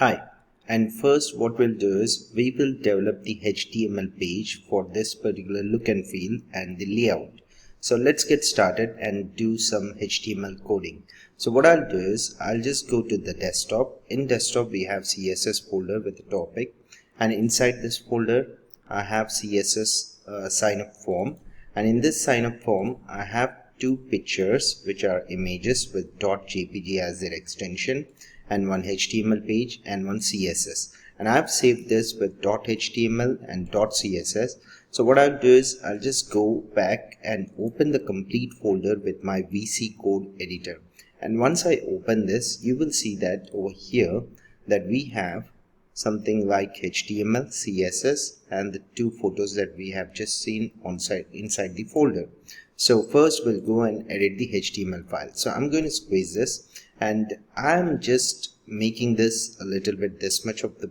Hi, and first what we'll do is we will develop the HTML page for this particular look and feel and the layout. So let's get started and do some HTML coding. So what I'll do is I'll just go to the desktop. In desktop we have CSS folder with the topic, and inside this folder I have CSS sign up form, and in this sign up form I have two pictures which are images with .jpg as their extension, and one HTML page and one CSS, and I've saved this with .html and .css. So what I'll do is I'll just go back and open the complete folder with my VC code editor, and once I open this you will see that over here that we have something like HTML, CSS, and the two photos that we have just seen inside the folder. So first we'll go and edit the HTML file. So I'm going to squeeze this, and I'm just making this a little bit this much of the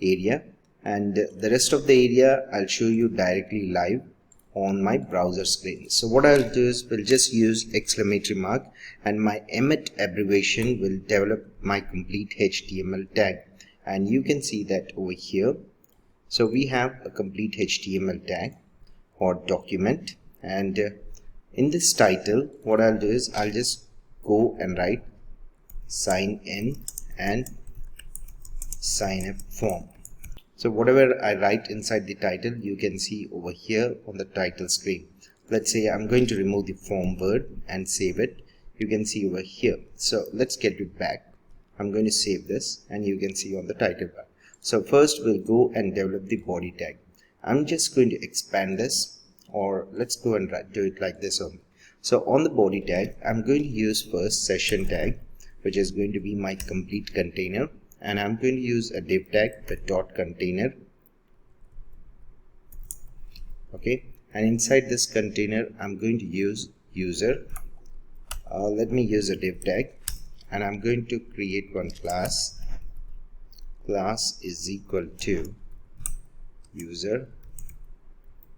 area, and the rest of the area I'll show you directly live on my browser screen. So what I'll do is we'll just use exclamatory mark, and my emmet abbreviation will develop my complete HTML tag, and you can see that over here. So we have a complete HTML tag or document, and in this title what I'll do is I'll just go and write sign in and sign up form. So whatever I write inside the title you can see over here on the title screen. Let's say I'm going to remove the form word and save it. You can see over here. So let's get it back. I'm going to save this, and you can see on the title bar. So first we'll go and develop the body tag. I'm just going to expand this, or let's go and do it like this only. So on the body tag I'm going to use first session tag, which is going to be my complete container, and I'm going to use a div tag with dot container. Okay, and inside this container I'm going to use user. Let me use a div tag, and I'm going to create one class. Class is equal to user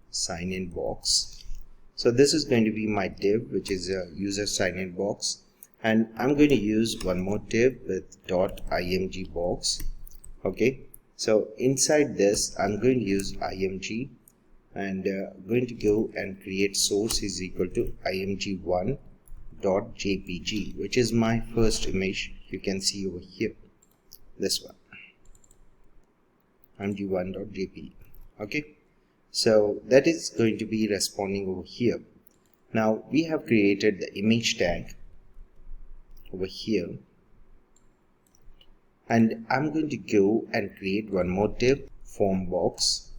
sign in box. So this is going to be my div, which is a user sign in box, and I'm going to use one more div with .img box. Okay, so inside this I'm going to use img, and going to go and create source is equal to img1.jpg, which is my first image. You can see over here, this one, img1.jpg. okay, so that is going to be responding over here. Now we have created the image tag over here, and I'm going to go and create one more div, form box.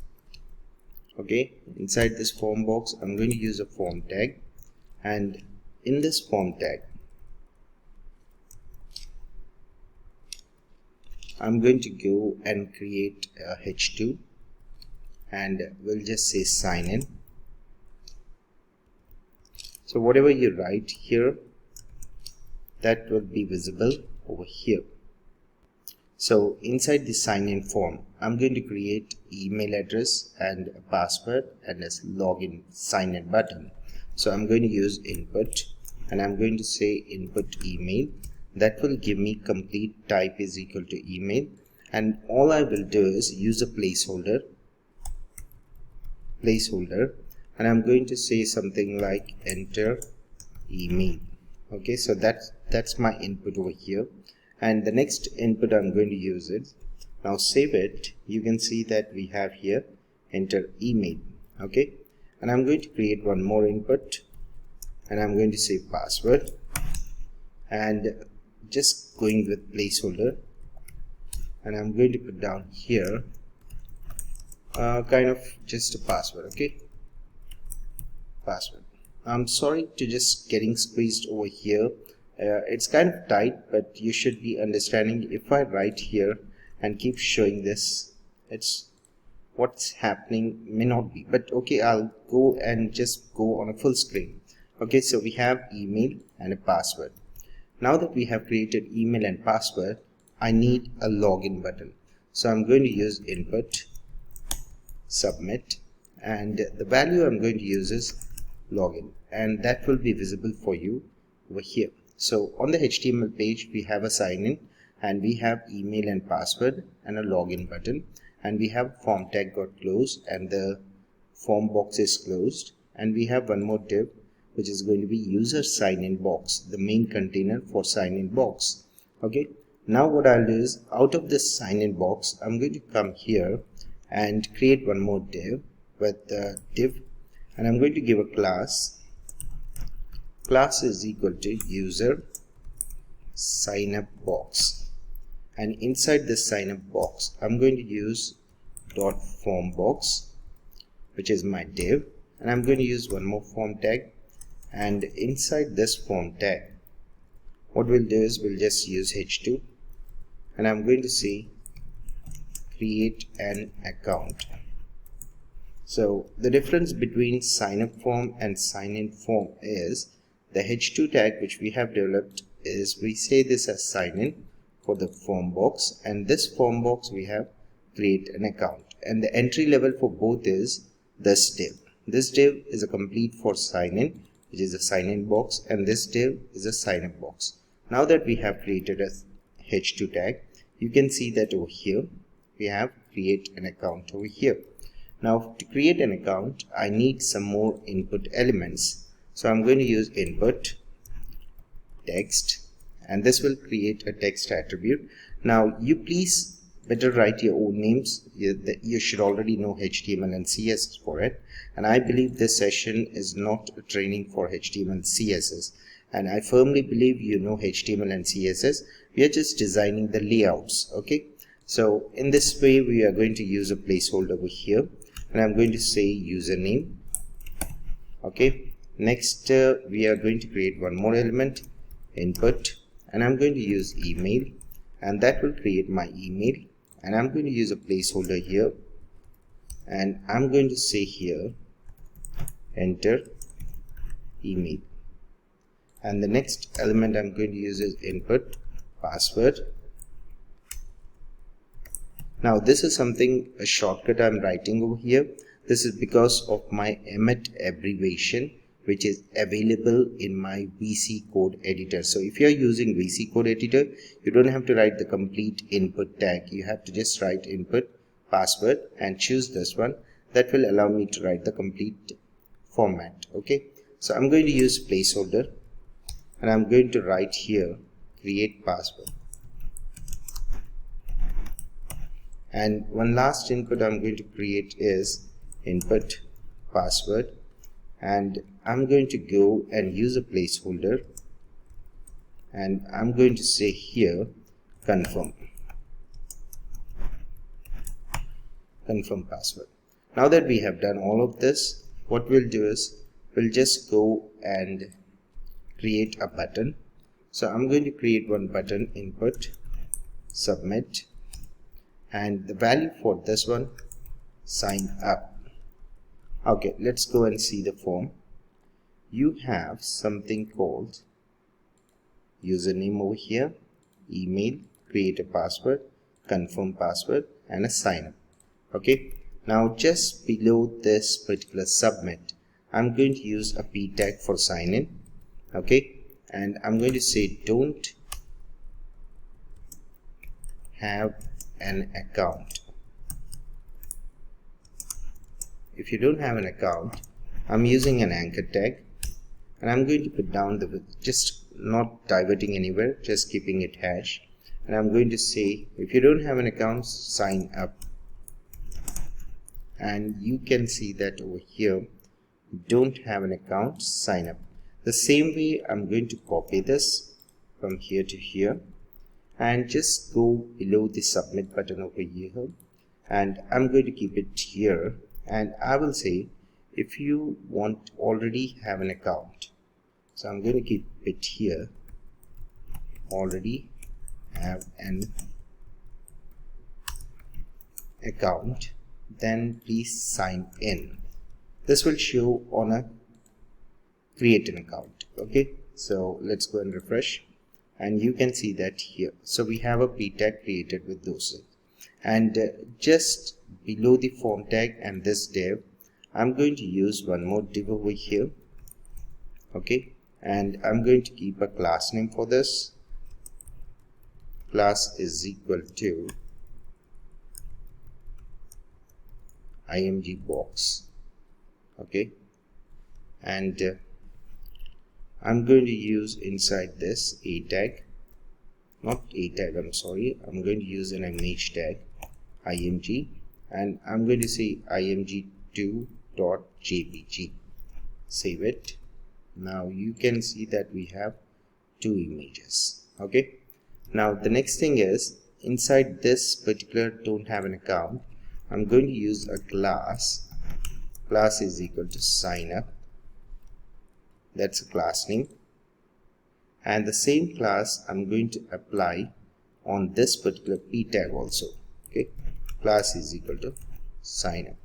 Okay, inside this form box I'm going to use a form tag, and in this form tag I'm going to go and create a h2, and we'll just say sign in. So whatever you write here, that will be visible over here. So inside the sign in form I'm going to create email address and a password and a login sign in button. So I'm going to use input, and I'm going to say input email. That will give me complete type is equal to email, and all I will do is use a placeholder, and I'm going to say something like enter email. Okay, so that's my input over here, and the next input I'm going to use it. Now save it. You can see that we have here enter email. Okay, and I'm going to create one more input, and I'm going to say password, and just going with placeholder, and I'm going to put down here kind of just a password. Okay, password. I'm sorry to just getting squeezed over here. It's kind of tight, but you should be understanding. If I write here and keep showing this, it's what's happening may not be, but okay, I'll go and just go on a full screen. Okay, so we have email and a password. Now that we have created email and password, I need a login button. So I'm going to use input, submit, and the value I'm going to use is login, and that will be visible for you over here. So on the HTML page we have a sign in, and we have email and password and a login button, and we have form tag got closed and the form box is closed, and we have one more div which is going to be user sign in box, the main container for sign in box. Okay, now what I'll do is out of this sign in box I'm going to come here and create one more div with the div, and I'm going to give a class is equal to user sign up box, and inside this sign up box I'm going to use dot form box, which is my div, and I'm going to use one more form tag, and inside this form tag what we'll do is we'll just use h2, and I'm going to say create an account. So the difference between sign up form and sign in form is the h2 tag which we have developed is we say this as sign in for the form box, and this form box we have create an account, and the entry level for both is this div. This div is a complete for sign in, which is a sign in box, and this div is a sign up box. Now that we have created a h2 tag, you can see that over here we have create an account over here. Now to create an account I need some more input elements, so I'm going to use input text, and this will create a text attribute. Now you please better write your own names. You should already know HTML and CSS for it, and I believe this session is not a training for HTML and CSS, and I firmly believe you know HTML and CSS. We are just designing the layouts. Okay, so in this way we are going to use a placeholder over here, and I'm going to say username. Okay, next we are going to create one more element, input, and I'm going to use email, and that will create my email, and I'm going to use a placeholder here, and I'm going to say here enter email, and the next element I'm going to use is input password. Now this is something, a shortcut I'm writing over here. This is because of my emmet abbreviation which is available in my VC code editor. So if you are using VC code editor, you don't have to write the complete input tag. You have to just write input password and choose this one. That will allow me to write the complete format. Okay, so I'm going to use placeholder, and I'm going to write here create password, and one last input I'm going to create is input password, and I'm going to go and use a placeholder, and I'm going to say here confirm password. Now that we have done all of this, what we'll do is we'll just go and create a button. So I'm going to create one button, input submit, and the value for this one sign up. Okay, let's go and see the form. You have something called username over here, email, create a password, confirm password, and a sign up. Okay, now just below this particular submit, I'm going to use a p tag for sign in. Okay, and I'm going to say don't have an account. If you don't have an account, I'm using an anchor tag, and I'm going to put down the, just not diverting anywhere, just keeping it hash, and I'm going to say if you don't have an account, sign up. And you can see that over here, don't have an account, sign up. The same way I'm going to copy this from here to here and just go below the submit button over here, and I'm going to keep it here, and I will say if you want already have an account. So I'm going to keep it here, already have an account, then please sign in. This will show on a create an account. Okay, so let's go and refresh, and you can see that here. So we have a p tag created with those, and just below the form tag and this div, I'm going to use one more div over here. Okay, and I'm going to keep a class name for this, class is equal to img box. Okay, and I'm going to use inside this a tag, not a tag, I'm sorry, I'm going to use an image tag img, and I'm going to say img2.jpg. Save it. Now you can see that we have two images. Okay, now the next thing is, inside this particular don't have an account, I'm going to use a class is equal to sign up. That's a class name, and the same class I'm going to apply on this particular p tag also. Okay, class is equal to sign up.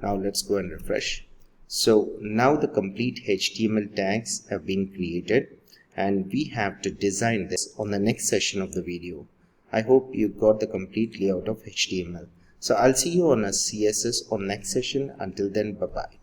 Now let's go and refresh. So now the complete HTML tags have been created, and we have to design this on the next session of the video. I hope you got the complete layout of HTML. So I'll see you on a CSS on next session. Until then, bye bye.